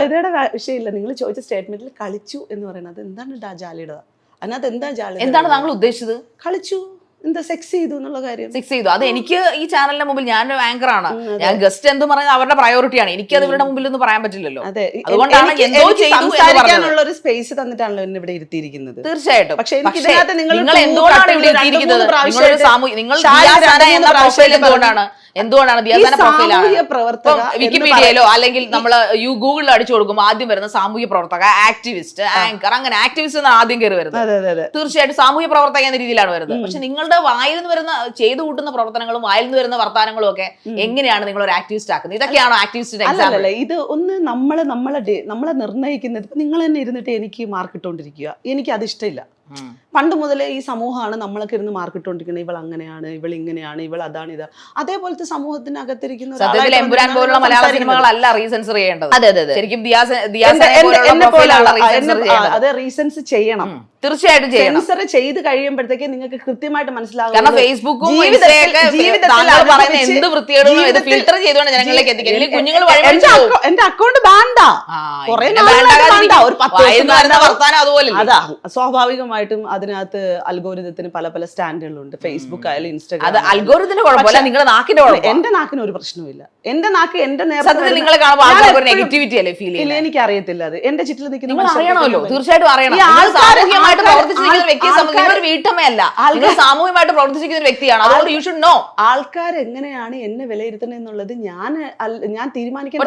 ജാള്യതയുടെ വിഷയമില്ല. നിങ്ങൾ ചോദിച്ച സ്റ്റേറ്റ്മെന്റിൽ കളിച്ചു എന്ന് പറയുന്നത് എന്താണ് ജാള്യത? അതിനകത്ത് എന്താ ജാള്യത? എന്താണ് താങ്കൾ ഉദ്ദേശിച്ചത്? കളിച്ചു, എന്താ സെക്സ് ചെയ്തു എന്നുള്ള കാര്യം. സെക്സ് ചെയ്തു, അത് എനിക്ക് ഈ ചാനലിന്റെ മുമ്പിൽ ഞാനൊരു ആങ്കർ ആണ്, ഞാൻ ഗസ്റ്റ് എന്ത് പറയുന്നത് അവരുടെ പ്രയോറിറ്റിയാണ്, എനിക്ക് അത് ഇവരുടെ മുമ്പിൽ ഒന്നും പറയാൻ പറ്റില്ലല്ലോ. അതെ, അതുകൊണ്ടാണ് സംസാരിക്കാനുള്ള ഒരു സ്പേസ് തന്നിട്ടാണല്ലോ എന്നെ ഇവിടെ ഇരുത്തിയിരിക്കുന്നത്. തീർച്ചയായിട്ടും. പക്ഷേ നിങ്ങൾ എന്തുകൊണ്ടാണ് ഇവിടെ ഇരുത്തിയിരിക്കുന്നത്? എന്തുകൊണ്ടാണ് വിക്കിപീഡിയയിലോ അല്ലെങ്കിൽ നമ്മൾ ഗൂഗിളിൽ അടിച്ചു കൊടുക്കുമ്പോൾ ആദ്യം വരുന്ന സാമൂഹ്യ പ്രവർത്തക, ആക്ടിവിസ്റ്റ്, ആങ്കർ, അങ്ങനെ ആക്ടിവിസ്റ്റ് എന്നാണ് ആദ്യം കയറി വരുന്നത്. തീർച്ചയായിട്ടും സാമൂഹ്യ പ്രവർത്തക എന്ന രീതിയിലാണ് വരുന്നത്. പക്ഷെ നിങ്ങളുടെ വായിൽ നിന്ന് വരുന്ന ചെയ്തു കൂട്ടുന്ന പ്രവർത്തനങ്ങളും വായിൽ നിന്ന് വരുന്ന വർത്താനങ്ങളും ഒക്കെ എങ്ങനെയാണ് നിങ്ങൾ ഒരു ആക്ടിവിസ്റ്റ് ആക്കുന്നത്? ഇതൊക്കെയാണോ ആക്ടിവിസ്റ്റിന്റെ എക്സാമ്പിൾ? ഇത് ഒന്ന് നമ്മളെ നിർണ്ണയിക്കുന്നത്. നിങ്ങൾ തന്നെ ഇരുന്നിട്ട് എനിക്ക് മാർക്ക് ഇട്ടുകൊണ്ടിരിക്കുക, എനിക്ക് അത് ഇഷ്ടമില്ല. പണ്ട് മുതലേ ഈ സമൂഹമാണ് നമ്മളൊക്കെ ഇരുന്ന് മാർക്ക് ഇട്ടുകൊണ്ടിരിക്കുന്നത്. ഇവൾ അങ്ങനെയാണ്, ഇവൾ ഇങ്ങനെയാണ്, ഇവൾ അതാണ്, ഇതാ. അതേപോലത്തെ സമൂഹത്തിനകത്തിരിക്കുന്ന സിനിമകളല്ല റീസെൻസർ ചെയ്യേണ്ടത്. ശരിക്കും അതെ, റീസെൻസ് ചെയ്യണം, തീർച്ചയായിട്ടും സെൻസർ ചെയ്ത് കഴിയുമ്പോഴത്തേക്ക് നിങ്ങൾക്ക് കൃത്യമായിട്ട് മനസ്സിലാകും. കാരണം ഫേസ്ബുക്കും എന്ത് വൃത്തിയോടും ഫിൽട്ടർ ചെയ്തുകൊണ്ട് ജനങ്ങളിലേക്ക് എത്തിക്കാൻ കുഞ്ഞുങ്ങൾ എന്റെ അക്കൗണ്ട് ബാൻഡാ, അതാ സ്വാഭാവികമായിട്ടും അതിനകത്ത് അൽഗോരിതത്തിന് പല പല സ്റ്റാൻഡുകളുണ്ട്. ഫേസ്ബുക്ക് ആയാലും ഇൻസ്റ്റാഗ്രാം. അത് അൽഗോരിതത്തിന്റെ കുഴപ്പമില്ല, നിങ്ങളുടെ നാക്കിന്റെ കുഴപ്പം. എന്റെ നാക്കിന് ഒരു പ്രശ്നവുമില്ല. എന്റെ നാക്ക് എന്റെ നിങ്ങളെ കാണുമ്പോൾ നെഗറ്റിവിറ്റി അല്ലേ ഫീൽ ചെയ്യുന്നത്? എനിക്ക് അറിയത്തില്ല. അത് എന്റെ ചുറ്റിൽ നിൽക്കുന്ന അറിയണമല്ലോ, തീർച്ചയായിട്ടും അറിയണം. സാമൂഹികമായിട്ട് പ്രവർത്തിച്ചിരിക്കുന്ന വ്യക്തിയെ സംബന്ധിച്ച് നിങ്ങളൊരു വീട്ടമ്മയല്ല, നിങ്ങൾ സാമൂഹികമായിട്ട് പ്രവർത്തിച്ചിരിക്കുന്ന വ്യക്തിയാണ്. അതുകൊണ്ട് യു ഷുഡ് നോ ആൾക്കാർ എങ്ങനെയാണ് എന്നെ വിലയിരുത്തുന്നത് എന്നുള്ളത് ഞാൻ തീരുമാനിക്കാൻ.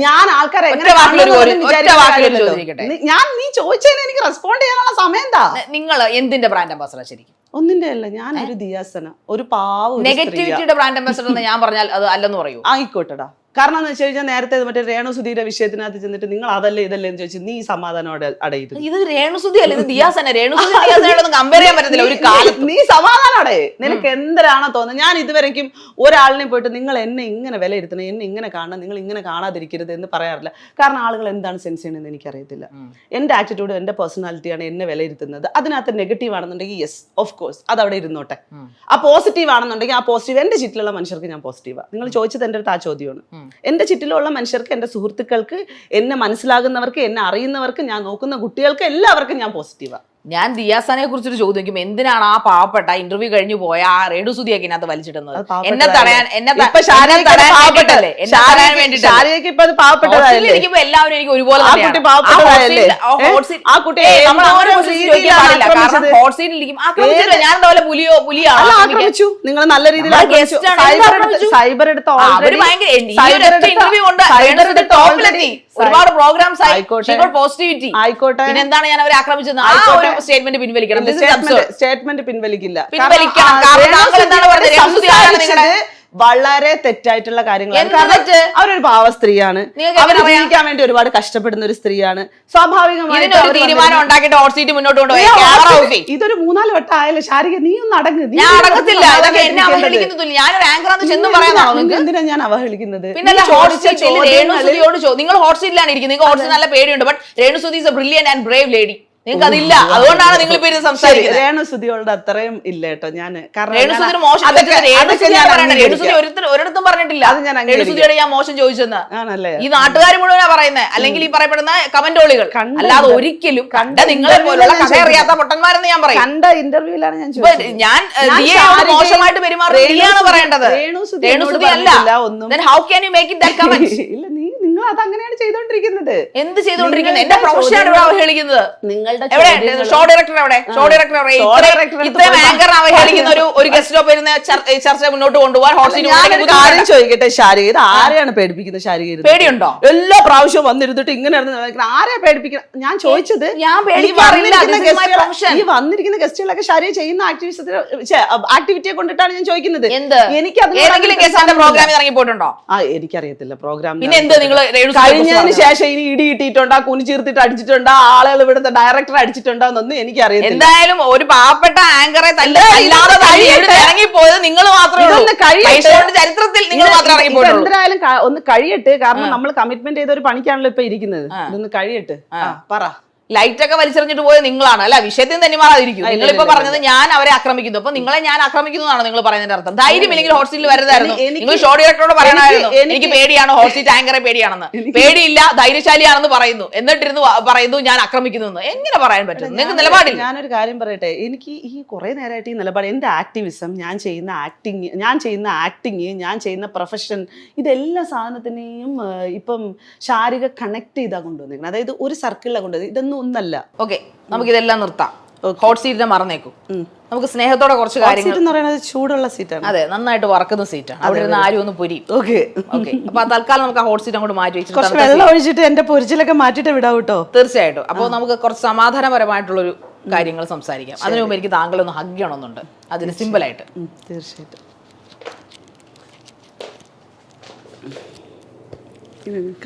ഞാൻ ആൾക്കാരെ നീ ചോദിച്ചതിന് എനിക്ക് റെസ്പോണ്ട് ചെയ്യാനുള്ള സമയം എന്താ? നിങ്ങൾ എന്തിന്റെ ബ്രാൻഡ് അംബാസഡർ? ശരിക്കും ഒന്നിന്റെ അല്ല, ഞാൻ ഒരു ദിയാസന, ഒരു പാവം. നെഗറ്റിവിറ്റിയുടെ ബ്രാൻഡ് അംബാസഡർ എന്ന് ഞാൻ പറഞ്ഞാൽ അത് അല്ലെന്ന് പറയൂ? ആയിക്കോട്ടെടാ. കാരണം എന്ന് വെച്ച് കഴിഞ്ഞാൽ നേരത്തെ മറ്റേ രേണുസുധിയുടെ വിഷയത്തിനകത്ത് ചെന്നിട്ട് നിങ്ങൾ അതല്ലേ ഇതല്ലേ എന്ന് ചോദിച്ചു, നീ സമാധാനോടെ അടയിരുന്നു. ഇത് രേണുസുധി അല്ല, ഇത് ദിയാസന. രേണുസുധിയോടൊന്നും കമ്പയർ ചെയ്യാൻ പറ്റത്തില്ല ഒരു കാലത്ത്. നീ സമാധാനോടെ, നിനക്ക് എന്തരാണോ തോന്നുന്നത്. ഞാൻ ഇതുവരെയ്ക്കും ഒരാളിനെ പോയിട്ട് നിങ്ങൾ എന്നെ ഇങ്ങനെ വിലയിരുത്തണം, എന്നെ ഇങ്ങനെ കാണണം, നിങ്ങൾ ഇങ്ങനെ കാണാതിരിക്കരുത് എന്ന് പറയാറില്ല. കാരണം ആളുകൾ എന്താണ് സെൻസ് ചെയ്യണമെന്ന് എനിക്കറിയത്തില്ല. എന്റെ ആറ്റിറ്റ്യൂഡ്, എന്റെ പേഴ്സണാലിറ്റിയാണ് എന്നെ വിലയിരുത്തുന്നത്. അതിനകത്ത് നെഗറ്റീവ് ആണെന്നുണ്ടെങ്കിൽ യെസ്, ഓഫ് കോഴ്സ്, അത് അവിടെ ഇരുന്നോട്ടെ. ആ പോസിറ്റീവ് ആണെന്നുണ്ടെങ്കിൽ ആ പോസിറ്റീവ്. എന്റെ ചുറ്റിലുള്ള മനുഷ്യർക്ക് ഞാൻ പോസിറ്റീവാണ്. നിങ്ങൾ ചോദിച്ചത് എൻ്റെ അടുത്ത് ആ ചോദ്യമാണ്. എന്റെ ചുറ്റിലുള്ള മനുഷ്യർക്ക്, എന്റെ സുഹൃത്തുക്കൾക്ക്, എന്നെ മനസ്സിലാകുന്നവർക്ക്, എന്നെ അറിയുന്നവർക്ക്, ഞാൻ നോക്കുന്ന കുട്ടികൾക്ക് എല്ലാവർക്കും ഞാൻ പോസിറ്റീവാണ്. ഞാൻ ദിയാസനെ കുറിച്ചൊരു ചോദിക്കും, എന്തിനാണ് ആ പാവപ്പെട്ട ഇന്റർവ്യൂ കഴിഞ്ഞു പോയ ആ രേണുസുധിയൊക്കെ ഇതിനകത്ത് വലിച്ചിടുന്നത്? എന്നെ തടയാൻ, എല്ലാവരും എനിക്ക് ഒരുപോലെ ഞാൻ അതുപോലെ പുലിയാണ്. നിങ്ങൾ നല്ല രീതിയിൽ ഒരുപാട് പ്രോഗ്രാംസ് പോസിറ്റിവിറ്റി ആയിക്കോട്ടെ. എന്താണ് ഞാൻ അവരെ ആക്രമിച്ചത്? സ്റ്റേറ്റ്മെന്റ് പിൻവലിക്കണം. സ്റ്റേറ്റ്മെന്റ് പിൻവലിക്കില്ല. വളരെ തെറ്റായിട്ടുള്ള കാര്യങ്ങളാണ്. അവരൊരു പാവ സ്ത്രീയാണ്, ജീവിക്കാൻ വേണ്ടി ഒരുപാട് കഷ്ടപ്പെടുന്ന ഒരു സ്ത്രീയാണ്. സ്വാഭാവികമായിട്ട് തീരുമാനം ഉണ്ടാക്കിയിട്ട് ഹോട്ട് സീറ്റ് മുന്നോട്ട് കൊണ്ടുപോയി. ഇതൊരു 4 വട്ടം ആയാലും ശാരിക നീ ഒന്ന് അടങ്ങ്. ഞാൻ അടങ്ങത്തില്ല. ഇതൊക്കെ എന്നെ അവഹേളിക്കുന്നില്ല. ഞാനൊരു ആങ്കറാന്ന് ചെന്നും പറയാനാണോ? എന്തിനാ ഞാൻ അവഹേളിക്കുന്നത്? പിന്നെ രേണുസുധിയോട് നിങ്ങൾ ഹോട്ട് സീറ്റിലാണ് ഇരിക്കുന്നത്, നിങ്ങൾക്ക് ഹോട്ട് സീറ്റ് നല്ല പേടിയുണ്ട്. But Renu Sudhi is a brilliant and brave lady. നിങ്ങൾക്ക് അതില്ല, അതുകൊണ്ടാണ് നിങ്ങൾ ഇപ്പൊ സംസാരിക്കുന്നത്. രേണുസുധിയോട് അത്രയും ഇല്ല കേട്ടോ. ഞാൻ ഒരിടത്തും പറഞ്ഞിട്ടില്ല രേണുസുധിയോട് ഞാൻ മോശം ചോദിച്ചെന്ന്. ഈ നാട്ടുകാർ മുഴുവനാ പറയുന്നത്, അല്ലെങ്കിൽ ഈ പറയപ്പെടുന്ന കമന്റോളികൾ. അല്ലാതെ ഒരിക്കലും കണ്ട നിങ്ങളെ പോലുള്ള കഥ അറിയാത്ത പൊട്ടന്മാരെന്ന് ഞാൻ പറയും. കണ്ട ഇന്റർവ്യൂലാണ് ഞാൻ മോശമായിട്ട് പെരുമാറുകയാണ് പറയേണ്ടത്, രേണുസുധി അല്ല. How can you make it that comment? ഇല്ല, നിങ്ങൾ അത് അങ്ങനെയാണ് ചെയ്തോണ്ടിരിക്കുന്നത്. എന്ത് ചെയ്തോണ്ടിരിക്കുന്നത്? എന്റെ പ്രൊഫഷനാണ് ഇവിടെ അവഹേളിക്കുന്നത്. ഷോ ഡയറക്ടർ എവിടെ? ഇത്രയും ആങ്കർ അവഹേളിക്കുന്ന ഒരു ഗസ്റ്റിനൊപ്പം ഇരുന്ന് ചർച്ച മുന്നോട്ട് കൊണ്ടുപോകാൻ ഹോട്ട് സീറ്റ് ചോദിക്കട്ടെ, ശാരിക ഇത് ആരെയാണ് പേടിപ്പിക്കുന്നത്? ശാരിക പേടിയുണ്ടോ? എല്ലാ പ്രാവശ്യവും വന്നിരുന്നിട്ട് ഇങ്ങനെ ആരെയാ പേടിപ്പിക്കുന്നത്? ഞാൻ ചോദിച്ചത് ഈ വന്നിരിക്കുന്ന ഗസ്റ്റുകളൊക്കെ ശാരിക ചെയ്യുന്ന ആക്ടിവിറ്റിയെ കൊണ്ടിട്ടാണ് ഞാൻ ചോദിക്കുന്നത്. എനിക്ക് പ്രോഗ്രാമിൽ ഇറങ്ങി പോയിട്ടുണ്ടോ? എനിക്കറിയത്തില്ല പ്രോഗ്രാം. പിന്നെ എന്ത് നിങ്ങൾ കഴിഞ്ഞതിന് ശേഷം ഇനി ഇടി ഇട്ടിട്ടുണ്ടോ, കുനി ചീർത്തിട്ട് അടിച്ചിട്ടുണ്ടോ, ആളുകൾ ഇവിടുത്തെ ഡയറക്ടർ അടിച്ചിട്ടുണ്ടോ എന്നൊന്നും എനിക്കറിയത്തില്ല. എന്തായാലും ഒരു പാവപ്പെട്ട ആങ്കറെ ഇറങ്ങിപ്പോയത് നിങ്ങൾ മാത്രമേ ചരിത്രത്തിൽ നിങ്ങൾ മാത്രമേ ഇറങ്ങിപ്പോയിട്ടുള്ളൂ. എന്തായാലും ഒന്ന് കഴിയട്ടെ. കാരണം നമ്മൾ കമ്മിറ്റ്മെന്റ് ചെയ്ത ഒരു പണിക്കാണല്ലോ ഇപ്പൊ ഇരിക്കുന്നത്. ഇതൊന്ന് കഴിയട്ടെ. പറ ലൈറ്റ് ഒക്കെ വലിച്ചെറിഞ്ഞിട്ട് പോയത് നിങ്ങളാണ് അല്ല, വിഷയത്തിൽ തന്നെ മാറാതിരിക്കും. നിങ്ങളിപ്പോ പറഞ്ഞത് ഞാൻ അവരെ ആക്രമിക്കുന്നു, അപ്പൊ നിങ്ങളെ ഞാൻ ആക്രമിക്കുന്നതാണ് നിങ്ങൾ പറയുന്നതിന്റെ അർത്ഥം. ധൈര്യമില്ലെങ്കിൽ ഹോട്ട് സീറ്റിൽ വരരുതായിരുന്നു. നിങ്ങൾ ഷോ ഡയറക്ടറോട് പറയണമായിരുന്നു എനിക്ക് പേടിയാണ്, ഹോട്ട് സീറ്റ് ആങ്കറെ പേടിയാണെന്ന്. പേടിയില്ല, ധൈര്യശാലിയാണെന്ന് പറയുന്നു, എന്നിട്ടിരുന്ന് പറയുന്നു ഞാൻ ആക്രമിക്കുന്നു. എങ്ങനെ പറയാൻ പറ്റും? നിങ്ങൾക്ക് നിലപാടില്ല. ഞാനൊരു കാര്യം പറയട്ടെ, എനിക്ക് ഈ കുറെ നേരമായിട്ട് ഈ നിലപാട്, എന്റെ ആക്ടിവിസം, ഞാൻ ചെയ്യുന്ന ആക്ടിങ്, ഞാൻ ചെയ്യുന്ന പ്രൊഫഷൻ, ഇതെല്ലാ സാധനത്തിനെയും ഇപ്പം ശാരിക കണക്ട് ചെയ്താ കൊണ്ടുവന്നിരിക്കുന്നത്. അതായത് ഒരു സർക്കിളിലാണ് കൊണ്ടുവന്നത്, ഇതൊന്നും ഒന്നല്ല. ഓക്കെ, നമുക്കിതെല്ലാം നിർത്താം. ഹോട്ട് സീറ്റിനെ മറന്നേക്കും. നമുക്ക് സ്നേഹത്തോടെ കുറച്ച് കാര്യങ്ങൾ എന്ന് പറയുന്നത് ചൂടുള്ള സീറ്റാണ്. അതെ, നന്നായിട്ട് വറക്കുന്ന സീറ്റാണ്. അവിടെ നിന്ന് ആരും ഒന്ന് പൊരി. ഓക്കെ ഓക്കെ, അപ്പൊ തൽക്കാലം നമുക്ക് ആ ഹോട്ട് സീറ്റ് അങ്ങോട്ട് മാറ്റി വെച്ചിട്ട് കുറച്ച് വെള്ളം ഒഴിച്ചിട്ട് എന്റെ പൊരിച്ചിലൊക്കെ മാറ്റിട്ട് വിടാം കേട്ടോ. തീർച്ചയായിട്ടും. അപ്പോൾ നമുക്ക് കുറച്ച് സമാധാനപരമായിട്ടുള്ളൊരു കാര്യങ്ങൾ സംസാരിക്കാം. അതിനു മുമ്പ് എനിക്ക് താങ്കളൊന്ന് ഹഗ് ചെയ്യണമെന്നുണ്ട്, അതിന് സിമ്പിൾ ആയിട്ട്. തീർച്ചയായിട്ടും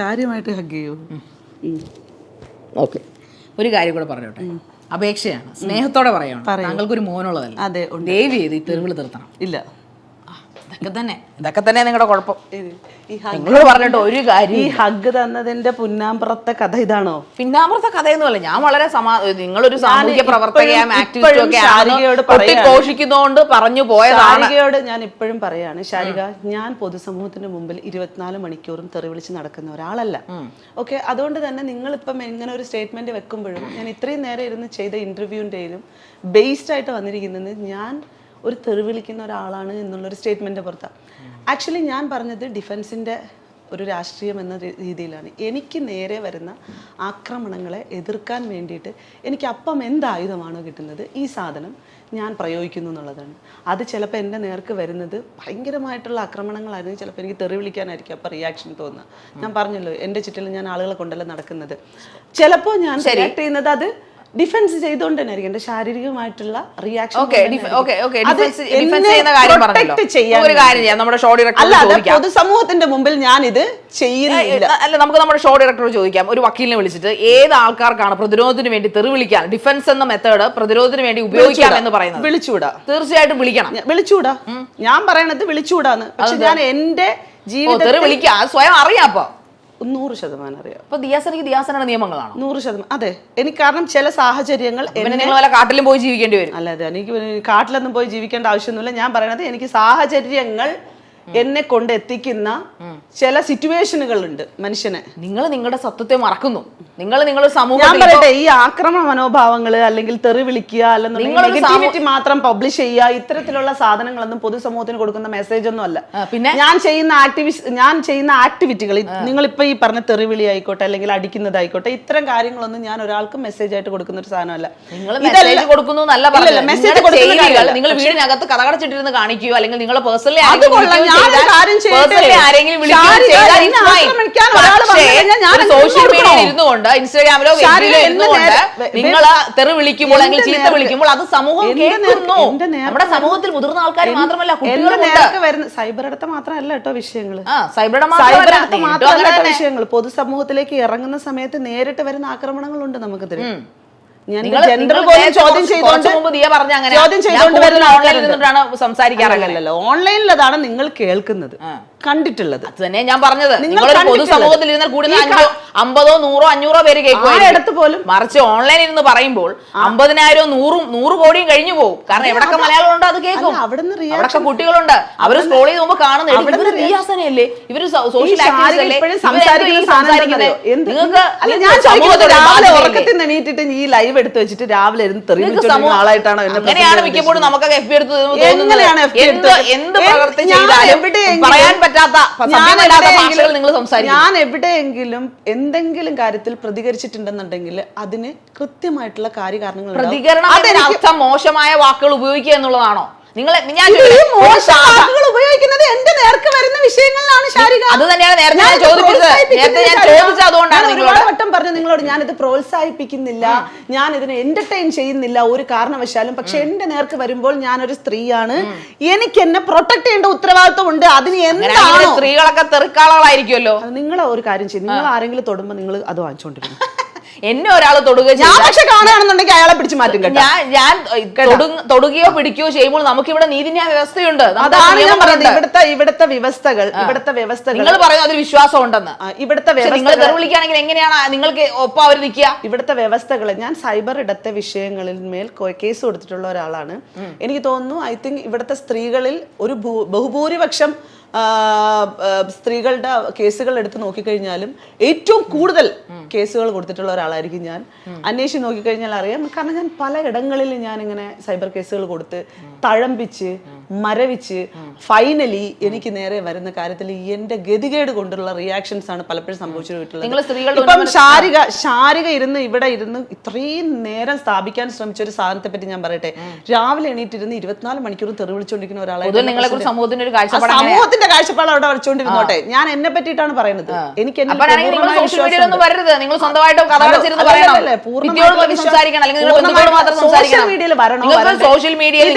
കാര്യമായിട്ട് ഹഗ് ചെയ്യൂ. ഓക്കെ, ഒരു കാര്യം കൂടെ പറഞ്ഞോട്ടെ. അപേക്ഷയാണ്, സ്നേഹത്തോടെ പറയണം. താങ്കൾക്കൊരു മോനുള്ളതല്ല. അതെ, ദയവ് ചെയ്ത് ഈ തെരുവിൽ നിർത്തണം. ഇല്ല, ഇതൊക്കെ തന്നെ നിങ്ങളുടെ കുഴപ്പം. നിങ്ങളോട് പറഞ്ഞിട്ട് ഒരു കാര്യം. ഈ ഹഗ് തന്നതിന്റെ പുന്നാമ്പുറത്തെ കഥ ഇതാണോ? പിന്നാമ്പുറത്തെ കഥയൊന്നുമല്ല. ഞാൻ വളരെ നിങ്ങളൊരു സാമൂഹ്യ പ്രവർത്തകയും ആക്ടിവിസ്റ്റും ഒക്കെ ഘോഷിക്കുന്നതുകൊണ്ട് പറഞ്ഞു പോയതാണ്. ശാരികയോട് ഞാൻ ഇപ്പോഴും പറയാണ്, ശാരിക, ഞാൻ പൊതുസമൂഹത്തിന്റെ മുമ്പിൽ 24 മണിക്കൂറും തെറി വിളിച്ച് നടക്കുന്ന ഒരാളല്ല. ഓക്കെ, അതുകൊണ്ട് തന്നെ നിങ്ങളിപ്പം ഇങ്ങനെ ഒരു സ്റ്റേറ്റ്മെന്റ് വെക്കുമ്പോഴും ഞാൻ ഇത്രയും നേരം ഇരുന്ന് ചെയ്ത ഇന്റർവ്യൂവിൻ്റെയിലും ബേസ്ഡ് ആയിട്ട് വന്നിരിക്കുന്നത് ഞാൻ ഒരു തെറി വിളിക്കുന്ന ഒരാളാണ് എന്നുള്ളൊരു സ്റ്റേറ്റ്മെന്റ് പുറത്താണ്. ആക്ച്വലി ഞാൻ പറഞ്ഞത് ഡിഫൻസിന്റെ ഒരു രാഷ്ട്രീയം എന്ന രീതിയിലാണ്. എനിക്ക് നേരെ വരുന്ന ആക്രമണങ്ങളെ എതിർക്കാൻ വേണ്ടിയിട്ട് എനിക്ക് അപ്പം എന്ത് ആയുധമാണോ കിട്ടുന്നത്, ഈ സാധനം ഞാൻ പ്രയോഗിക്കുന്നു എന്നുള്ളതാണ്. അത് ചിലപ്പോൾ എൻ്റെ നേർക്ക് വരുന്നത് ഭയങ്കരമായിട്ടുള്ള ആക്രമണങ്ങളായിരുന്നു, ചിലപ്പോൾ എനിക്ക് തെറി വിളിക്കാനായിരിക്കും അപ്പം റിയാക്ഷൻ തോന്നുക. ഞാൻ പറഞ്ഞല്ലോ, എൻ്റെ ചുറ്റിലും ഞാൻ ആളുകളെ കൊണ്ടല്ല നടക്കുന്നത്. ചിലപ്പോൾ ഞാൻ റിയാക്ട് ചെയ്യുന്നത് അത് ഡിഫൻസ് ചെയ്തുകൊണ്ട് തന്നെ ആയിരിക്കും, എന്റെ ശാരീരികമായിട്ടുള്ള റിയാക്ഷൻ. പൊതുസമൂഹത്തിന്റെ മുമ്പിൽ ഞാൻ ഇത് ചെയ്യുന്നില്ല. അല്ല, നമുക്ക് നമ്മുടെ ഷോ ഡയറക്ടറോട് ചോദിക്കാം. ഒരു വക്കീലിനെ വിളിച്ചിട്ട് ഏത് ആൾക്കാർക്കാണ് പ്രതിരോധത്തിന് വേണ്ടി തെറി വിളിക്കാൻ, ഡിഫൻസ് എന്ന മെത്തേഡ് പ്രതിരോധത്തിന് വേണ്ടി ഉപയോഗിക്കാം എന്ന് പറയുന്നത്? വിളിച്ചുകൂടാ. തീർച്ചയായിട്ടും വിളിക്കണം. വിളിച്ചുകൂടാ, ഞാൻ പറയണത് വിളിച്ചുകൂടാന്ന്. പക്ഷെ ഞാൻ എന്റെ ജീവിതത്തിൽ വിളിക്കാം, സ്വയം അറിയാം. അപ്പൊ 100% അറിയാം. അപ്പൊ ദിയാസനയുടെ നിയമങ്ങളാണ് 100%. അതെ, എനിക്ക് കാരണം ചില സാഹചര്യങ്ങൾ കാട്ടിലും പോയി ജീവിക്കേണ്ടി വരും. അല്ലാതെ എനിക്ക് കാട്ടിലൊന്നും പോയി ജീവിക്കേണ്ട ആവശ്യമൊന്നുമില്ല. ഞാൻ പറയണത് എനിക്ക് സാഹചര്യങ്ങൾ എന്നെ കൊണ്ട് എത്തിക്കുന്ന ചില സിറ്റുവേഷനുകളുണ്ട് മനുഷ്യനെ. നിങ്ങൾ നിങ്ങളുടെ സത്യത്തെ മറക്കുന്നു. നിങ്ങൾ സമൂഹം, ഞാൻ പറയട്ടെ, ഈ ആക്രമണ മനോഭാവങ്ങള് അല്ലെങ്കിൽ തെറി വിളിക്കുക അല്ലെങ്കിൽ നെഗറ്റിവിറ്റി മാത്രം പബ്ലിഷ് ചെയ്യുക, ഇത്തരത്തിലുള്ള സാധനങ്ങളൊന്നും പൊതുസമൂഹത്തിന് കൊടുക്കുന്ന മെസ്സേജ് ഒന്നും അല്ല. പിന്നെ ഞാൻ ചെയ്യുന്ന ആക്ടിവിറ്റികൾ, നിങ്ങളിപ്പോ ഈ പറഞ്ഞ തെറിവിളി ആയിക്കോട്ടെ അല്ലെങ്കിൽ അടിക്കുന്നതായിക്കോട്ടെ, ഇത്തരം കാര്യങ്ങളൊന്നും ഞാൻ ഒരാൾക്കും മെസ്സേജ് ആയിട്ട് കൊടുക്കുന്ന ഒരു സാധനമല്ല. മെസ്സേജ് കൊടുക്കുന്നു എന്നല്ല പറഞ്ഞത്. നിങ്ങൾ വീടിനകത്ത് കഥകടച്ചിട്ടിരുന്ന് കാണിക്കുകയോ അല്ലെങ്കിൽ നിങ്ങൾ പേഴ്സണലി സോഷ്യൽ മീഡിയയിൽ ഇരുന്നുകൊണ്ട് ഇൻസ്റ്റാഗ്രാമിലോ ഫേസ്ബുക്കിലോ ഇരുന്നുകൊണ്ട് നിങ്ങൾ തെറി വിളിക്കുമ്പോൾ അല്ലെങ്കിൽ ചീത്ത വിളിക്കുമ്പോൾ അത് സമൂഹം കേൾക്കുന്നു. നമ്മുടെ സമൂഹത്തിൽ മുതിർന്ന ആൾക്കാർ മാത്രമല്ല, കുട്ടികളുണ്ട്. സൈബർ അടുത്ത മാത്രമല്ല കേട്ടോ വിഷയങ്ങൾ, സൈബർ മാത്രമല്ല വിഷയങ്ങൾ. പൊതുസമൂഹത്തിലേക്ക് ഇറങ്ങുന്ന സമയത്ത് നേരിട്ട് വരുന്ന ആക്രമണങ്ങളുണ്ട് നമുക്ക് തരും. സംസാരിക്കാറില്ലല്ലോ, ഓൺലൈനിൽ അതാണ് നിങ്ങൾ കേൾക്കുന്നത്, കണ്ടിട്ടുള്ളത്. അത് തന്നെ ഞാൻ പറഞ്ഞത്. നിങ്ങൾ പൊതുസമൂഹത്തിൽ ഇരുന്നാൽ കൂടുന്ന 50, 100, 500 പേര് കേൾക്കുമായിടത്ത് പോലും, മറിച്ച് ഓൺലൈനിൽ ഇരുന്ന് പറയുമ്പോൾ 50,000, 100 കോടിയും കഴിഞ്ഞു പോകും. കാരണം എവിടൊക്കെ മലയാളം ഉണ്ടോ അത് കേൾക്കും, അവിടൊക്കെ കുട്ടികളുണ്ട്. അവര് സ്ക്രോൾ ചെയ്ത് പോകുമ്പോൾ കാണുന്നത് ഇവര് റിയാസനയല്ലേ, ഇവര് സോഷ്യൽ ആക്ടിവിസ്റ്റല്ലേ, സംസാരിക്കുന്നത്. നിങ്ങൾക്ക് എണീറ്റിട്ട് ഈ ലൈവ് എടുത്ത് വെച്ചിട്ട് രാവിലെ ഇരുന്ന് ആളായിട്ടാണോ? അങ്ങനെയാണ് മിക്കപ്പോഴും നമുക്കൊക്കെ FB എടുത്ത് എന്ത് പ്രവർത്തി ചെയ്താലും പറയാൻ പറ്റാത്ത ഭാഷകൾ നിങ്ങൾ സംസാരിക്കും. ഞാൻ എവിടെയെങ്കിലും എന്തെങ്കിലും കാര്യത്തിൽ പ്രതികരിച്ചിട്ടുണ്ടെന്നുണ്ടെങ്കിൽ അതിന് കൃത്യമായിട്ടുള്ള കാര്യകാരണങ്ങൾ. പ്രതികരണം മോശമായ വാക്കുകൾ ഉപയോഗിക്കുക എന്നുള്ളതാണോ? ഉപയോഗിക്കുന്നത് എന്റെ നേർക്ക് വരുന്ന വിഷയങ്ങളിലാണ് ശാരിക. അത് തന്നെയാണ് നേരത്തെ ഞാൻ ചോദിച്ചത്. അതുകൊണ്ടാണ് ഒരുപാട് വട്ടം പറഞ്ഞു നിങ്ങളോട്, ഞാനിത് പ്രോത്സാഹിപ്പിക്കുന്നില്ല, ഞാൻ ഇതിനെ എന്റർടൈൻ ചെയ്യുന്നില്ല ഒരു കാരണവശാലും. പക്ഷെ എന്റെ നേർക്ക് വരുമ്പോൾ ഞാനൊരു സ്ത്രീയാണ്, എനിക്ക് എന്നെ പ്രൊട്ടക്ട് ചെയ്യേണ്ട ഉത്തരവാദിത്വം ഉണ്ട്. അതിന് എന്താണ്? സ്ത്രീകളൊക്കെ തെറിക്കാളായിരിക്കുമല്ലോ. നിങ്ങൾ ഒരു കാര്യം ചെയ്യും, നിങ്ങൾ ആരെങ്കിലും തൊടുമ്പോ നിങ്ങൾ അത് വാങ്ങിച്ചോണ്ടിരിക്കും. എന്നെ ഒരാൾ തൊടുകയോ ഞാൻ പക്ഷെ കാണുകയാണെന്നുണ്ടെങ്കിൽ അയാളെ പിടിച്ചു മാറ്റും കേട്ടോ. ഞാൻ തൊടുകയോ പിടിക്കുകയോ ചെയ്യുമ്പോൾ നമുക്കിവിടെ നീതിന്യായ വ്യവസ്ഥയുണ്ട്. അതാണ് ഞാൻ പറയുന്നത്, ഇവിടുത്തെ വ്യവസ്ഥകൾ നിങ്ങൾ പറയുന്നത് അതിൽ വിശ്വാസം ഉണ്ടെന്ന്. ഇവിടുത്തെ നിങ്ങൾ തെറിവിളിക്കുകയാണെങ്കിൽ എങ്ങനെയാണ് നിങ്ങൾക്ക് ഒപ്പം അവർ നിൽക്കുക? ഇവിടുത്തെ വ്യവസ്ഥകൾ, ഞാൻ സൈബർ ഇടത്തെ വിഷയങ്ങളിൽ മേൽ കേസ് കൊടുത്തിട്ടുള്ള ഒരാളാണ്. എനിക്ക് തോന്നുന്നു, ഐ തിങ്ക് ഇവിടുത്തെ സ്ത്രീകളിൽ ഒരു ബഹുഭൂരിപക്ഷം സ്ത്രീകളുടെ കേസുകൾ എടുത്ത് നോക്കിക്കഴിഞ്ഞാലും ഏറ്റവും കൂടുതൽ കേസുകൾ കൊടുത്തിട്ടുള്ള ഒരാളായിരിക്കും ഞാൻ. അന്വേഷിച്ച് നോക്കിക്കഴിഞ്ഞാൽ അറിയാം. കാരണം ഞാൻ പല ഇടങ്ങളിൽ ഞാൻ ഇങ്ങനെ സൈബർ കേസുകൾ കൊടുത്ത് തഴമ്പിച്ച് മരവിച്ച് ഫൈനലി എനിക്ക് നേരെ വരുന്ന കാര്യത്തിൽ എന്റെ ഗതികേട് കൊണ്ടുള്ള റിയാക്ഷൻസ് ആണ് പലപ്പോഴും സംഭവിച്ചിട്ടുള്ളത്. ഇപ്പം ശാരിക ഇരുന്ന് ഇവിടെ ഇരുന്ന് ഇത്രയും നേരം സ്ഥാപിക്കാൻ ശ്രമിച്ച ഒരു സാധനത്തെ പറ്റി ഞാൻ പറയട്ടെ. രാവിലെ എണീറ്റിരുന്ന് 24 മണിക്കൂറും തെറി വിളിച്ചുകൊണ്ടിരിക്കുന്ന ഒരാളാണ്. സമൂഹത്തിന്റെ കാഴ്ചപ്പാട് അവിടെ വരച്ചോണ്ടിരുന്നോട്ടെ. ഞാൻ എന്നെ പറ്റിയിട്ടാണ് പറയുന്നത്. എനിക്ക് സോഷ്യൽ മീഡിയയിൽ വരണോ, സോഷ്യൽ മീഡിയയിൽ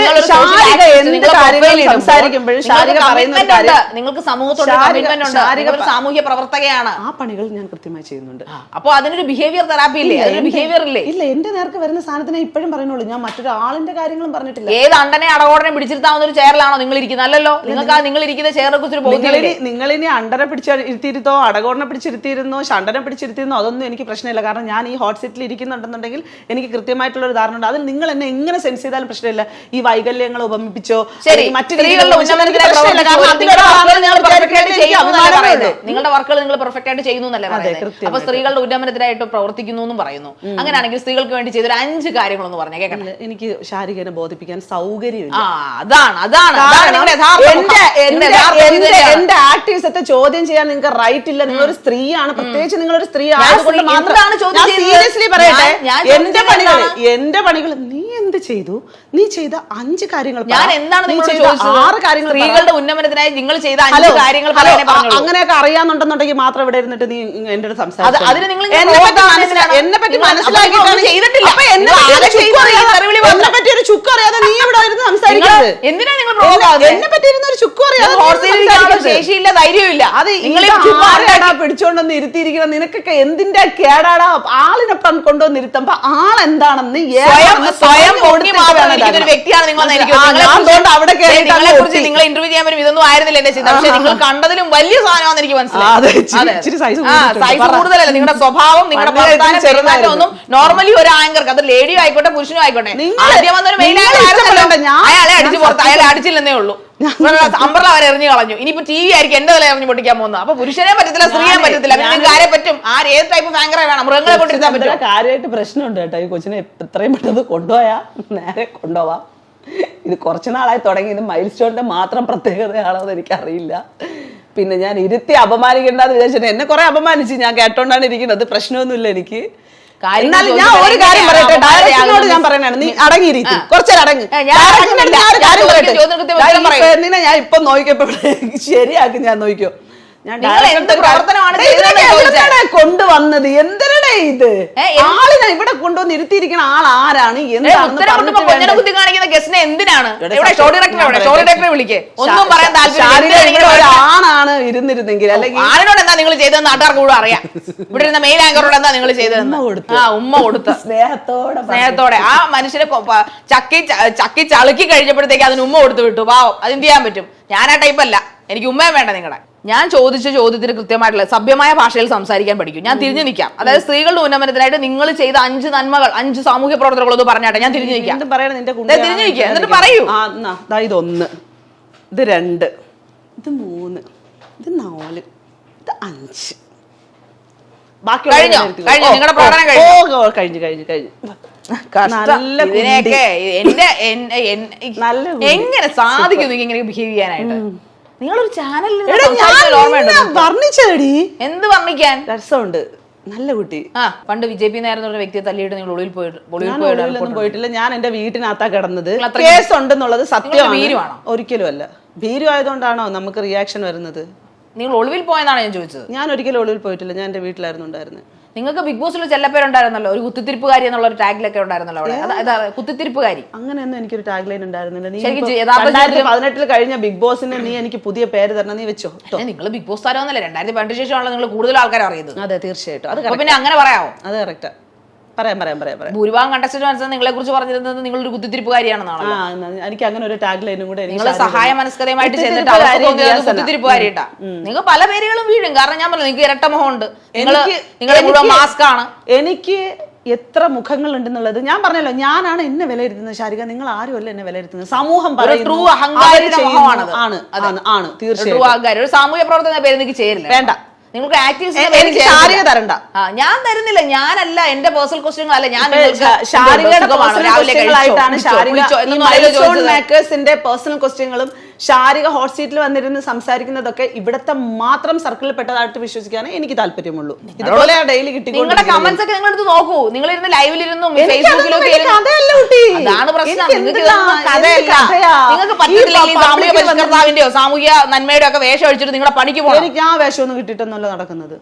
നിങ്ങൾക്ക് സമൂഹത്തോട് സാമൂഹ്യ പ്രവർത്തകയാണ്. ആ പണികൾ ഞാൻ കൃത്യമായി ചെയ്യുന്നുണ്ട്. അപ്പൊ അതിനൊരു ബിഹേവിയർ തെറാപ്പി ഇല്ലേ? അതിനൊരു ബിഹേവിയർ ഇല്ലേ? ഇല്ല, എന്റെ നേർക്ക് വരുന്ന സാധനത്തിനെ ഇപ്പോഴും പറയുന്നുള്ളൂ. ഞാൻ മറ്റൊരാളിന്റെ കാര്യങ്ങളും പറഞ്ഞിട്ടില്ല. ഏത് അണ്ടനെ അടകോടനെ പിടിച്ചിരുത്താവുന്ന ഒരു ചെയറിലാണോ നിങ്ങൾ ഇരിക്കുന്നത്? അല്ലല്ലോ. നിങ്ങൾക്ക് ആ നിങ്ങൾ ഇരിക്കുന്ന ചെയറിനെ കുറിച്ച് നിങ്ങളിനി അണ്ടനെ പിടിച്ചിരുത്തിയിരുത്തോ, അടകോടനെ പിടിച്ചിരുത്തിയിരുന്നോ, ഷണ്ടനെ പിടിച്ചിരുത്തിയിരുന്നോ, അതൊന്നും എനിക്ക് പ്രശ്നമില്ല. കാരണം ഞാൻ ഈ ഹോട്ട് സീറ്റിൽ ഇരിക്കുന്നുണ്ടെന്നുണ്ടെങ്കിൽ എനിക്ക് കൃത്യമായിട്ടുള്ള ഒരു ധാരണ ഉണ്ട്. അതിൽ നിങ്ങൾ എന്നെ എങ്ങനെ സെൻസ് ചെയ്താലും പ്രശ്നമില്ല. ഈ വൈകല്യങ്ങൾ ഉപമിപ്പിച്ചോ നിങ്ങളുടെ വർക്കുകൾ നിങ്ങൾ പെർഫെക്റ്റ് ആയിട്ട് ചെയ്യുന്നു എന്നല്ലേ പറയുന്നത്. അപ്പൊ സ്ത്രീകളുടെ ഉന്നമനത്തിനായിട്ട് പ്രവർത്തിക്കുന്നു എന്നും പറയുന്നു. അങ്ങനെയാണെങ്കിൽ സ്ത്രീകൾക്ക് വേണ്ടി ചെയ്തൊരു 5 കാര്യങ്ങളൊന്നും പറഞ്ഞേ കേൾക്കട്ടെ. എനിക്ക് ശാരികനെ ബോധിപ്പിക്കാൻ സൗകര്യമില്ല. എന്റെ ആക്ടിവിസത്തെ ചോദ്യം ചെയ്യാൻ നിങ്ങൾക്ക് റൈറ്റ് ഇല്ല. നിങ്ങളൊരു സ്ത്രീയാണ്, പ്രത്യേകിച്ച് നിങ്ങളൊരു സ്ത്രീ ആയതുകൊണ്ട് മാത്രം സീരിയസ്ലി പറയട്ടെ. എന്റെ പണികൾ നീ എന്ത് ചെയ്തു? നീ ചെയ്ത 5 കാര്യങ്ങൾ, ഞാൻ എന്താണ് 6 കാര്യങ്ങൾ, സ്ത്രീകളുടെ ഉന്നമനത്തിനായി നിങ്ങൾ ചെയ്ത 5 കാര്യങ്ങൾ അങ്ങനെയൊക്കെ അറിയാന്നുണ്ടെന്നുണ്ടെങ്കിൽ മാത്രം ഇവിടെ ഇരുന്നിട്ട് നീ എന്റെ അടുത്ത് സംസാരിച്ചു. എന്നെ പറ്റി മനസ്സിലാക്കിയിട്ടാണ് ചെയ്തിട്ടില്ല. എന്നെ പറ്റി ഒരു ചുക്കും അറിയാതെ നീ ഇവിടെ ഇരുന്ന് സംസാരിക്കുന്നത് എന്തിനാ? നിങ്ങൾ എന്നെ പറ്റി ഇരുന്ന ഒരു ചുക്കും അറിയാതെ ശേഷിയില്ല, ധൈര്യമില്ല. അത് നിങ്ങൾ പിടിച്ചോണ്ടൊന്ന് ഇരുത്തിയിരിക്കണം. നിനക്കൊക്കെ എന്തിന്റെ കേടാടാ? ആളിനെ കൊണ്ടുവന്ന് ഇരുത്തുമ്പോ ആളെന്താണെന്ന് സ്വയം വ്യക്തിയാണ് നിങ്ങൾ. നിങ്ങളെ ഇന്റർവ്യൂ ചെയ്യാൻ വരും ഇതൊന്നും ആയിരുന്നില്ല എന്റെ ചിന്ത. പക്ഷെ നിങ്ങൾ കണ്ടതിലും വലിയ സാധനമാണെന്ന് എനിക്ക് മനസ്സിലായി. സൈസ് കൂടുതലല്ല, നിങ്ങളുടെ സ്വഭാവം, നിങ്ങളുടെ പ്രവർത്തനം, ചെറുതായിട്ടൊന്നും നോർമലി ഒരു ആങ്കർക്ക്, അത് ലേഡിയോ ആയിക്കോട്ടെ പുരുഷനോ ആയിക്കോട്ടെ, ആദ്യം വന്നൊരു മെയിൻ അയാളെ അടിച്ചു പുറത്ത്, അയാളെ അടിച്ചില്ലെന്നേ ഉള്ളൂ. അമ്പർല വരെ എറിഞ്ഞു കളഞ്ഞു. ഇനിയിപ്പോ ടി വി ആയിരിക്കും എന്റെ തല എറിഞ്ഞു പൊട്ടിക്കാൻ പോകുന്നത്. അപ്പൊ പുരുഷനെ പറ്റത്തില്ല, സ്ത്രീയെ പറ്റത്തില്ല. നിങ്ങൾക്ക് ആരെ പറ്റും? ഏത് ടൈപ്പ് ഭയങ്കര വേണം? മൃഗങ്ങളെ കൊണ്ടിരുത്താൻ പറ്റും. കാര്യമായിട്ട് പ്രശ്നമുണ്ട് കേട്ടോ. ഈ കൊച്ചിനെ എത്രയും പെട്ടെന്ന് കൊണ്ടുപോയാ നേരെ കൊണ്ടുപോവാം. ഇത് കുറച്ചു നാളായി തുടങ്ങി. ഇത് മൈൽ സ്റ്റോണിന്റെ മാത്രം പ്രത്യേകതയാണോ എന്ന് എനിക്കറിയില്ല. പിന്നെ ഞാൻ ഇരുത്തി അപമാനിക്കണ്ടെന്ന് വിചാരിച്ചിട്ട് എന്നെ കുറെ അപമാനിച്ച് ഞാൻ കേട്ടോണ്ടാണ് ഇരിക്കുന്നത്. പ്രശ്നമൊന്നുമില്ല എനിക്ക്. എന്നാലും ഞാൻ ഒരു കാര്യം പറയട്ടെ, ഡയറക്ടറിനോട് ഞാൻ പറയണാണ്, നീ അടങ്ങിയിരിക്കും, കുറച്ചേരം അടങ്ങ്. എന്തിനാ ഞാൻ ഇപ്പൊ നോക്കിയപ്പോ ശരിയാക്കി ഞാൻ നോക്കിയോ. ഞാൻ കൊണ്ടുവന്നത് എന്തിനാ? ഇത് ആളിനെ ഇവിടെ കൊണ്ടുവന്ന് ഇരുത്തിയിരിക്കുന്ന ആൾ ആരാണ്? ആണാണ് ഇരുന്നിരുന്നെങ്കിൽ, അല്ലെങ്കിൽ ആളിനോട് എന്താ നിങ്ങൾ ചെയ്തതെന്ന് നാട്ടുകാർക്ക് കൂടെ അറിയാം. ഇവിടെ ഇരുന്ന മെയിൻ ആങ്കറോട് എന്താ നിങ്ങൾ ചെയ്തതെന്ന് ഉമ്മ കൊടുത്ത് സ്നേഹത്തോടെ ആ മനുഷ്യനെ ചക്കി ചളുക്കി കഴിഞ്ഞപ്പോഴത്തേക്ക് അതിന് ഉമ്മ കൊടുത്ത് വിട്ടു. പാവം, അതെന്ത് ചെയ്യാൻ പറ്റും? ഞാൻ ആ ടൈപ്പല്ല, എനിക്ക് ഉമ്മയും വേണ്ട നിങ്ങളെ. ഞാൻ ചോദിച്ച ചോദ്യത്തിന് കൃത്യമായിട്ടുള്ള സഭ്യമായ ഭാഷയിൽ സംസാരിക്കാൻ പഠിക്കും. ഞാൻ തിരിഞ്ഞു നിൽക്കാം. അതായത് സ്ത്രീകളുടെ ഉന്നമനത്തിനായിട്ട് നിങ്ങൾ ചെയ്ത 5 നന്മകൾ, 5 സാമൂഹ്യ പ്രവർത്തനങ്ങളൊന്ന് പറഞ്ഞാട്ടെ. ഞാൻ തിരിഞ്ഞു നിൽക്കാം. തിരിഞ്ഞു നിൽക്കുക, എന്നിട്ട് പറയൂ. ഇത് 1, ഇത് 2, ഇത് 3, ഇത് 4, ഇത് 5. ബാക്കി നിങ്ങളുടെ പ്രകടനം എങ്ങനെ സാധിക്കും ഇങ്ങനെ ബിഹേവ് ചെയ്യാനായിട്ട്? നിങ്ങളൊരു ചാനലിൽ വർണ്ണിച്ചേടി. എന്ത് വർണ്ണിക്കാൻ? രസമുണ്ട്, നല്ല കുട്ടി. പണ്ട് ബിജെപി നേരുന്ന വ്യക്തിയെ തല്ലിയിട്ട് നിങ്ങൾ ഒളിവിൽ പോയിട്ടില്ല. ഞാൻ എന്റെ വീട്ടിനകത്താ കിടന്നത്. കേസ് ഉണ്ടെന്നുള്ളത് സത്യമാണ്. ഒരിക്കലും അല്ല. ഭീരു ആയതുകൊണ്ടാണോ നമുക്ക് റിയാക്ഷൻ വരുന്നത്? നിങ്ങൾ ഒളിവിൽ പോയെന്നാണ് ഞാൻ ചോദിച്ചത്. ഞാൻ ഒരിക്കലും ഒളിവിൽ പോയിട്ടില്ല. ഞാൻ എന്റെ വീട്ടിലായിരുന്നു ഉണ്ടായിരുന്നത്. നിങ്ങൾക്ക് ബിഗ് ബോസിൽ ചെല്ലപ്പേരുണ്ടായിരുന്നല്ലോ, ഒരു കുത്തിത്തിരിപ്പുകാരി എന്നുള്ള ഒരു ടാഗ് ഉണ്ടായിരുന്നല്ലോ അവിടെ. കുത്തിത്തിരിപ്പുകാരി അങ്ങനെയൊന്നും എനിക്കൊരു ടാഗ് ലൈൻ ഉണ്ടായിരുന്നില്ല. 2018 കഴിഞ്ഞ ബിഗ് ബോസിന് നീ എനിക്ക് പുതിയ പേര് തരണം, നീ വെച്ചോ. നിങ്ങൾ ബിഗ് ബോസ് താരമൊന്നല്ലേ, 2018 ശേഷമാണല്ലോ നിങ്ങൾ കൂടുതൽ ആൾക്കാരെ അറിയുന്നത്. അതെ, തീർച്ചയായിട്ടും. അത് പിന്നെ അങ്ങനെ പറയാമോ? അത് കറക്റ്റാ. പറയാം. ഭൂരിഭാഗം കണ്ടസ്റ്റന്റ് മനസ്സിലാക്കി നിങ്ങളെ കുറിച്ച് പറഞ്ഞിരുന്നത് നിങ്ങളൊരു കുത്തിത്തിരിപ്പുകാരിയാണെന്നാണല്ലോ. എനിക്ക് അങ്ങനെ ഒരു ടാഗ് ലൈനും കൂടെ നിങ്ങൾ സഹായ മനസ്കതയുമായിട്ട് ചെന്നിട്ട് അവർക്ക് തോന്നിയത് കുത്തിത്തിരിപ്പുകാരിട്ടാ. നിങ്ങൾ പല പേരുകളും വീഴും. കാരണം ഞാൻ പറഞ്ഞു നിങ്ങൾക്ക് ഇരട്ട മുഖമുണ്ട്, നിങ്ങളെ മുഴുവൻ മാസ്ക് ആണ്. എനിക്ക് എത്ര മുഖങ്ങൾ ഉണ്ടെന്നുള്ളത് ഞാൻ പറഞ്ഞല്ലോ. ഞാനാണ് എന്നെ വിലയിരുത്തുന്നത് ശാരിക, നിങ്ങൾ ആരുമല്ല എന്നെ വിലയിരുത്തുന്നത്. സമൂഹം ട്രൂ അഹങ്കാരിയുടെ മുഖമാണ്. തീർച്ചയായും ഒരു സാമൂഹ്യ പ്രവർത്തന പേര് എനിക്ക് ചേരില്ല. വേണ്ട, നിങ്ങൾക്ക് ആക്ടിവിസ്റ്റ് ശാരിക തരണ്ട. ഞാൻ തരുന്നില്ല. ഞാനല്ല, എന്റെ പേഴ്സണൽ ക്വസ്റ്റ്യൻ അല്ല. ഞാൻ മേക്കേഴ്സിന്റെ പേഴ്സണൽ ക്വസ്റ്റ്യങ്ങളും ശാരിക ഹോട്ട് സീറ്റിൽ വന്നിരുന്ന് സംസാരിക്കുന്നതൊക്കെ ഇവിടത്തെ മാത്രം സർക്കിളിൽ പെട്ടതായിട്ട് വിശ്വസിക്കാനേ എനിക്ക് താല്പര്യമുള്ളൂ. ഇതുപോലെ ഡെയിലി കിട്ടി. നിങ്ങളുടെ കമന്റ്സ് ഒക്കെ നിങ്ങൾ എടുത്ത് നോക്കൂ. നിങ്ങൾ ഇരുന്ന് ലൈവിലിരുന്നും ഫേസ്ബുക്കിലും അതാണ് പ്രശ്നം. നിങ്ങൾക്ക് പറ്റിയില്ലെങ്കിൽ സാമൂഹ്യ പരിഷ്കർത്താവിന്റെയോ സാമൂഹ്യ നന്മയുടെ ഒക്കെ വേഷം അടിച്ചിട്ട് നിങ്ങളുടെ പണിക്ക് പോകണം. എനിക്ക് ആ വേഷമൊന്നും കിട്ടിയിട്ടൊന്നുമല്ല നടക്കുന്നത്.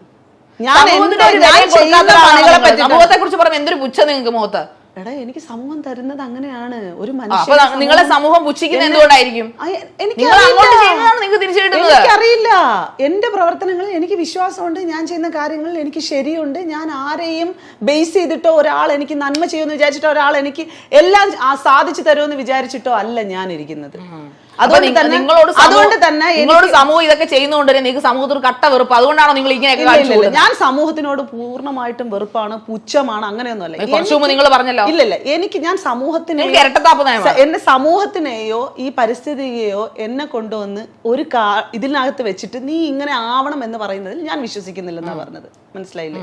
സമൂഹത്തെ കുറിച്ച് പറഞ്ഞ എന്തൊരു പുച്ഛ നിങ്ങൾക്ക് മുഖത്ത്. എടാ, എനിക്ക് സമൂഹം തരുന്നത് അങ്ങനെയാണ്. ഒരു നിങ്ങളെ സമൂഹം പുച്ഛിക്കുന്നത് എന്തുകൊണ്ടായിരിക്കും? എനിക്കറിയില്ല. എന്റെ പ്രവർത്തനങ്ങളിൽ എനിക്ക് വിശ്വാസമുണ്ട്. ഞാൻ ചെയ്യുന്ന കാര്യങ്ങളിൽ എനിക്ക് ശരിയുണ്ട്. ഞാൻ ആരെയും ബേസ് ചെയ്തിട്ടോ ഒരാൾ എനിക്ക് നന്മ ചെയ്യുമെന്ന് വിചാരിച്ചിട്ടോ ഒരാൾ എനിക്ക് എല്ലാം സാധിച്ചു തരുമെന്ന് വിചാരിച്ചിട്ടോ അല്ല ഞാൻ ഇരിക്കുന്നത്. അതുകൊണ്ട് തന്നെ നിങ്ങളോട് സമൂഹം ഇതൊക്കെ ചെയ്യുന്നതുകൊണ്ട് നിങ്ങൾക്ക് സമൂഹത്തിൽ കട്ട വെറുപ്പ്. അതുകൊണ്ടാണോ നിങ്ങൾ ഇങ്ങനെ? ഞാൻ സമൂഹത്തിനോട് പൂർണ്ണമായിട്ടും വെറുപ്പാണ്, പുച്ഛമാണ്, അങ്ങനെയൊന്നുമല്ല. നിങ്ങൾ പറഞ്ഞല്ലോ. ഇല്ലല്ല, ഞാൻ സമൂഹത്തിനെ എന്റെ സമൂഹത്തിനെയോ ഈ പരിസ്ഥിതിയെയോ എന്നെ കൊണ്ടുവന്ന് ഒരു ഇതിനകത്ത് വെച്ചിട്ട് നീ ഇങ്ങനെ ആവണം എന്ന് പറയുന്നതിൽ ഞാൻ വിശ്വസിക്കുന്നില്ലെന്നാ പറഞ്ഞത്. മനസ്സിലായില്ലേ?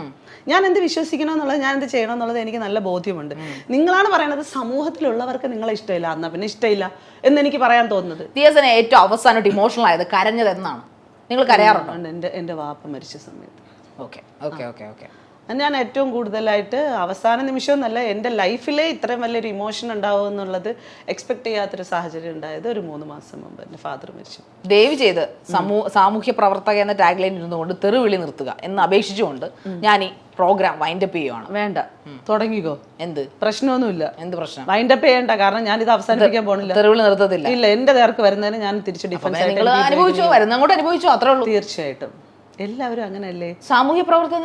ഞാൻ എന്ത് വിശ്വസിക്കണമെന്നുള്ളത്, ഞാൻ എന്ത് ചെയ്യണമെന്നുള്ളത് എനിക്ക് നല്ല ബോധ്യമുണ്ട്. നിങ്ങളാണ് പറയുന്നത് സമൂഹത്തിലുള്ളവർക്ക് നിങ്ങളെ ഇഷ്ടമില്ല, എന്നാ പിന്നെ ഇഷ്ടമില്ല എന്ന് എനിക്ക് പറയാൻ തോന്നുന്നത്. ദിയാസിനെ ഏറ്റവും അവസാനമായിട്ട് ഇമോഷണൽ ആയത് കരഞ്ഞത് എന്നാണ്? നിങ്ങൾ കരയാറുണ്ടോ? എന്റെ വാപ്പ മരിച്ച സമയത്ത്. Okay okay okay okay. ഞാൻ ഏറ്റവും കൂടുതലായിട്ട് അവസാന നിമിഷം എന്നല്ല, എൻ്റെ ലൈഫിലെ ഇത്രയും വലിയൊരു ഇമോഷൻ ഉണ്ടാവും എന്നുള്ളത് എക്സ്പെക്ട് ചെയ്യാത്തൊരു സാഹചര്യം ഉണ്ടായത് ഒരു 3 മാസം മുമ്പ് എൻ്റെ ഫാദർ മരിച്ചു. ദയവ് ചെയ്ത് സാമൂഹ്യ പ്രവർത്തക എന്ന ടാഗ് ലൈൻ ഇരുന്നുകൊണ്ട് തെറിവിളി നിർത്തുക എന്ന് അപേക്ഷിച്ചുകൊണ്ട് ഞാൻ ഈ പ്രോഗ്രാം വൈൻഡപ്പ് ചെയ്യുവാണ്. വേണ്ട, തുടങ്ങിക്കോ. എന്ത് പ്രശ്നമൊന്നുമില്ല. എന്ത് പ്രശ്നം? വൈൻഡപ്പ് ചെയ്യണ്ട. കാരണം ഞാൻ ഇത് അവസാനിപ്പിക്കാൻ പോണില്ല. തെറിവിളി നിർത്തത്തില്ല. ഇല്ല, എന്റെ നേർക്ക് വരുന്നതിന് ഞാൻ തിരിച്ച് ഡിഫൻസ് അനുഭവിച്ചോ, വരുന്നങ്ങോട്ട് അനുഭവിച്ചോ, അത്രേ ഉള്ളൂ. തീർച്ചയായിട്ടും എല്ലാവരും അങ്ങനെയല്ലേ. സാമൂഹ്യ പ്രവർത്തനം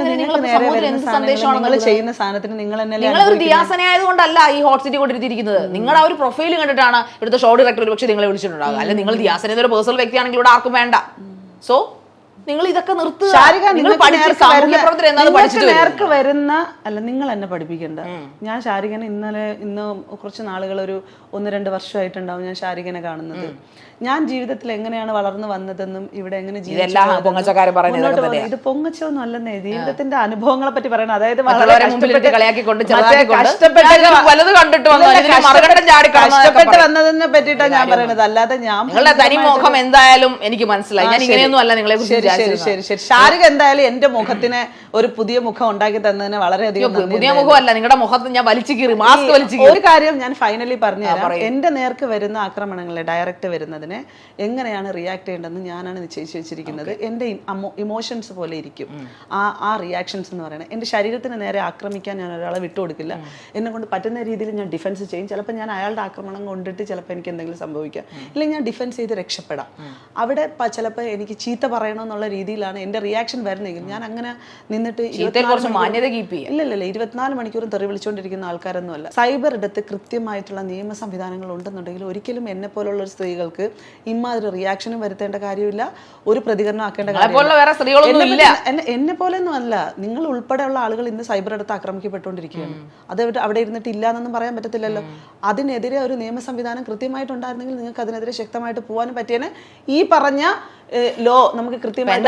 ചെയ്യുന്ന സാധനത്തിന് നിങ്ങൾ ഒരു ദിയാസന ആയതുകൊണ്ടല്ല ഈ ഹോട്ട് സീറ്റ് കൊണ്ടിരുത്തിയിരിക്കുന്നത്. നിങ്ങളുടെ ആ ഒരു പ്രൊഫൈൽ കണ്ടിട്ടാണ് ഇവിടുത്തെ ഷോ ഡയറക്ടർ ഒരു പക്ഷേ നിങ്ങളെ വിളിച്ചിട്ടുണ്ടാകുക. അല്ലെങ്കിൽ നിങ്ങൾ ദിയാസന എന്നൊരു പേഴ്സണൽ വ്യക്തിയാണെങ്കിൽ ഇവിടെ ആർക്കും വേണ്ട. സോ നിങ്ങൾ ഇതൊക്കെ നിർത്തുക. നേർക്ക് വരുന്ന അല്ല, നിങ്ങൾ എന്നെ പഠിപ്പിക്കണ്ട. ഞാൻ ശാരികനെ ഇന്ന് കുറച്ച് നാളുകൾ, ഒരു 1-2 വർഷമായിട്ടുണ്ടാവും ഞാൻ ശാരികനെ കാണുന്നത്. ഞാൻ ജീവിതത്തിൽ എങ്ങനെയാണ് വളർന്നു വന്നതെന്നും ഇവിടെ എങ്ങനെ ഇത് പൊങ്ങച്ചൊന്നും അല്ലെന്നേ, ജീവിതത്തിന്റെ അനുഭവങ്ങളെ പറ്റി പറയണം. അതായത് കഷ്ടപ്പെട്ട് വന്നതിനെ പറ്റിയിട്ടാണ് ഞാൻ പറയുന്നത്. അല്ലാതെ ഞാൻ തനിമുഖം എന്തായാലും എനിക്ക് മനസ്സിലായി. ഞാൻ ഇങ്ങനെയൊന്നും അല്ല നിങ്ങളെ കുറിച്ച്. ശരി. ശാരിക എന്തായാലും എന്റെ മുഖത്തിന് ഒരു പുതിയ മുഖം ഉണ്ടാക്കി തന്നതിന് വളരെയധികം പുതിയ മുഖമല്ല, നിങ്ങളുടെ മുഖത്ത് ഞാൻ വലിച്ചു കീറി, മാസ്ക് വലിച്ചു. ഒരു കാര്യം ഞാൻ ഫൈനലി പറഞ്ഞുതരാം. എന്റെ നേർക്ക് വരുന്ന ആക്രമണങ്ങളെ ഡയറക്റ്റ് വരുന്നതിനെ എങ്ങനെയാണ് റിയാക്ട് ചെയ്യേണ്ടതെന്ന് ഞാനാണ് നിശ്ചയിച്ചു വെച്ചിരിക്കുന്നത്. എന്റെ ഇമോഷൻസ് പോലെ ഇരിക്കും ആ റിയാക്ഷൻസ് എന്ന് പറയുന്നത്. എന്റെ ശരീരത്തിന് നേരെ ആക്രമിക്കാൻ ഞാൻ ഒരാളെ വിട്ടുകൊടുക്കില്ല. എന്നെ കൊണ്ട് പറ്റുന്ന രീതിയിൽ ഞാൻ ഡിഫൻസ് ചെയ്യും. ചിലപ്പോൾ ഞാൻ അയാളുടെ ആക്രമണം കൊണ്ടിട്ട് ചിലപ്പോൾ എനിക്ക് എന്തെങ്കിലും സംഭവിക്കാം, ഇല്ലെങ്കിൽ ഞാൻ ഡിഫൻസ് ചെയ്ത് രക്ഷപ്പെടാം. അവിടെ ചിലപ്പോൾ എനിക്ക് ചീത്ത പറയണമെന്നുള്ള രീതിയിലാണ് എന്റെ റിയാക്ഷൻ വരുന്നെങ്കിൽ ഞാൻ അങ്ങനെ നിന്നിട്ട് ഇല്ല 24 മണിക്കൂറും തെറി വിളിച്ചുകൊണ്ടിരിക്കുന്ന ആൾക്കാരൊന്നും അല്ല. സൈബർ ഇടത്ത് കൃത്യമായിട്ടുള്ള നിയമ സംവിധാനങ്ങൾ ഉണ്ടെന്നുണ്ടെങ്കിൽ ഒരിക്കലും എന്നെ പോലുള്ള സ്ത്രീകൾക്ക് ഇമാതിരി റിയാക്ഷനും വരുത്തേണ്ട കാര്യമില്ല, ഒരു പ്രതികരണം ആക്കേണ്ട കാര്യമില്ല. എന്നെ പോലെയൊന്നും അല്ല, നിങ്ങൾ ഉൾപ്പെടെയുള്ള ആളുകൾ ഇന്ന് സൈബർ ഇടത്ത് ആക്രമിക്കപ്പെട്ടുകൊണ്ടിരിക്കുകയാണ്. അത് അവിടെ ഇരുന്നിട്ട് ഇല്ല എന്നൊന്നും പറയാൻ പറ്റത്തില്ലല്ലോ. അതിനെതിരെ ഒരു നിയമ സംവിധാനം കൃത്യമായിട്ടുണ്ടായിരുന്നെങ്കിൽ നിങ്ങൾക്ക് അതിനെതിരെ ശക്തമായിട്ട് പോകാനും പറ്റിയേനെ. ഈ പറഞ്ഞ ലോ നമുക്ക് കൃത്യമായിട്ട്